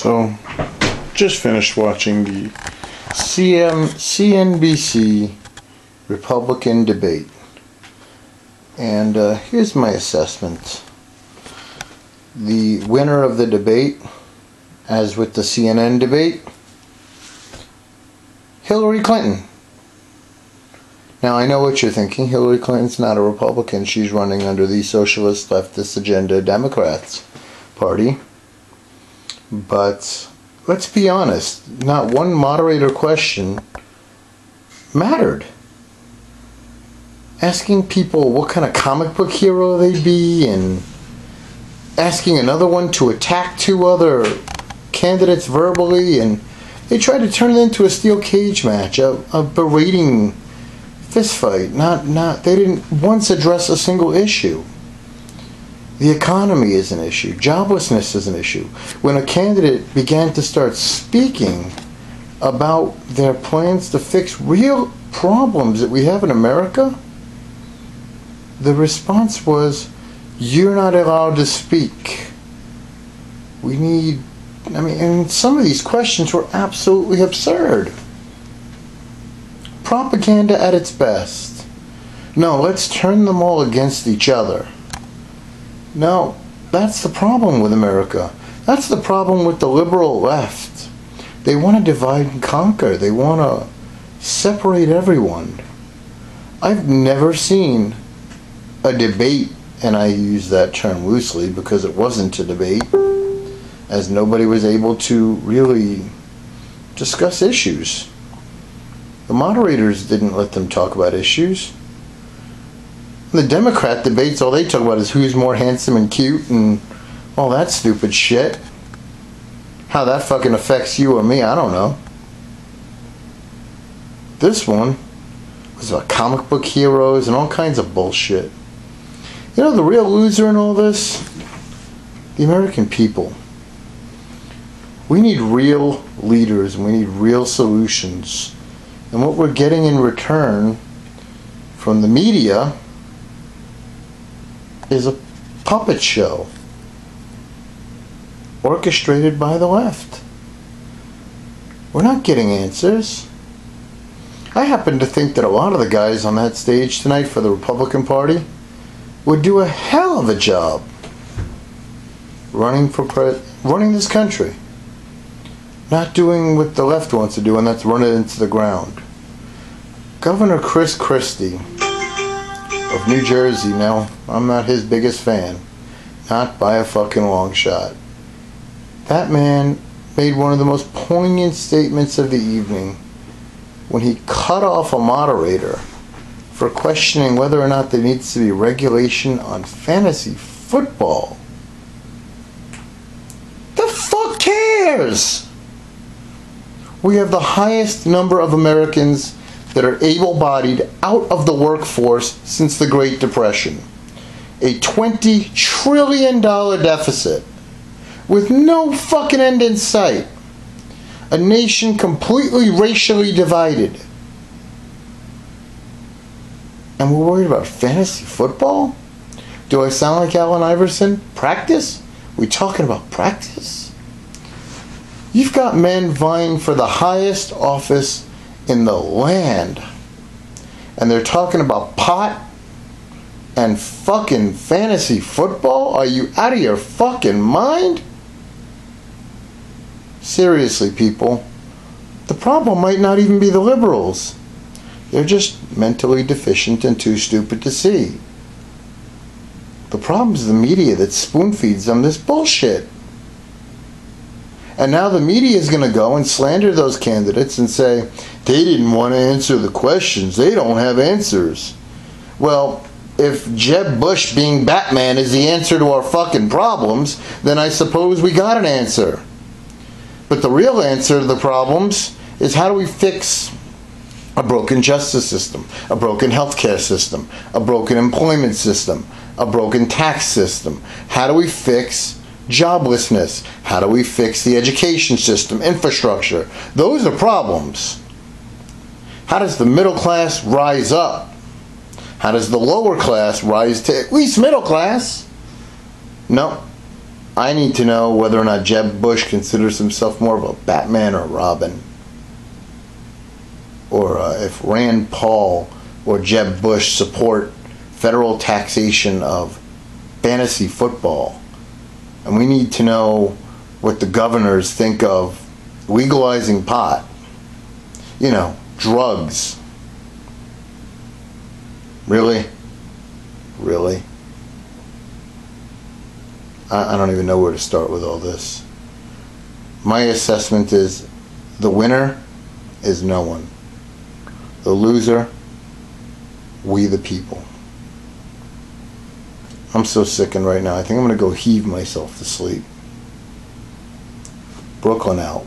So, just finished watching the CNBC Republican debate. And here's my assessment. The winner of the debate, as with the CNN debate, Hillary Clinton. Now, I know what you're thinking. Hillary Clinton's not a Republican. She's running under the Socialist Leftist Agenda Democrats Party. But let's be honest, not one moderator question mattered. Asking people what kind of comic book hero they'd be, and asking another one to attack two other candidates verbally, and they tried to turn it into a steel cage match, a berating fistfight. They didn't once address a single issue. The economy is an issue. Joblessness is an issue. When a candidate began to start speaking about their plans to fix real problems that we have in America, the response was, "You're not allowed to speak." And some of these questions were absolutely absurd. Propaganda at its best. No, let's turn them all against each other. No, that's the problem with America. That's the problem with the liberal left. They want to divide and conquer. They want to separate everyone. I've never seen a debate, and I use that term loosely because it wasn't a debate, as nobody was able to really discuss issues. The moderators didn't let them talk about issues. The Democrat debates, all they talk about is who's more handsome and cute and all that stupid shit. How that fucking affects you or me, I don't know. This one was about comic book heroes and all kinds of bullshit. You know, the real loser in all this? The American people. We need real leaders and we need real solutions. And what we're getting in return from the media is a puppet show orchestrated by the left. We're not getting answers. I happen to think that a lot of the guys on that stage tonight for the Republican Party would do a hell of a job running this country. Not doing what the left wants to do, and that's run it into the ground. Governor Chris Christie of New Jersey, now, I'm not his biggest fan. Not by a fucking long shot. That man made one of the most poignant statements of the evening when he cut off a moderator for questioning whether or not there needs to be regulation on fantasy football. The fuck cares? We have the highest number of Americans that are able-bodied out of the workforce since the Great Depression. A $20 trillion deficit with no fucking end in sight. A nation completely racially divided. And we're worried about fantasy football? Do I sound like Allen Iverson? Practice? We talking about practice? You've got men vying for the highest office in the land, and they're talking about pot and fucking fantasy football? Are you out of your fucking mind? Seriously, people, the problem might not even be the liberals. They're just mentally deficient and too stupid to see. The problem is the media that spoon feeds them this bullshit. And now the media is going to go and slander those candidates and say, they didn't want to answer the questions. They don't have answers. Well, if Jeb Bush being Batman is the answer to our fucking problems, then I suppose we got an answer. But the real answer to the problems is, how do we fix a broken justice system, a broken healthcare system, a broken employment system, a broken tax system? How do we fix joblessness? How do we fix the education system, infrastructure? Those are problems. How does the middle class rise up? How does the lower class rise to at least middle class? No. I need to know whether or not Jeb Bush considers himself more of a Batman or Robin. Or if Rand Paul or Jeb Bush support federal taxation of fantasy football. And we need to know what the governors think of legalizing pot. You know, drugs. Really? Really? I don't even know where to start with all this. My assessment is the winner is no one. The loser, we the people. I'm so sickened right now. I think I'm going to go heave myself to sleep. Brooklyn out.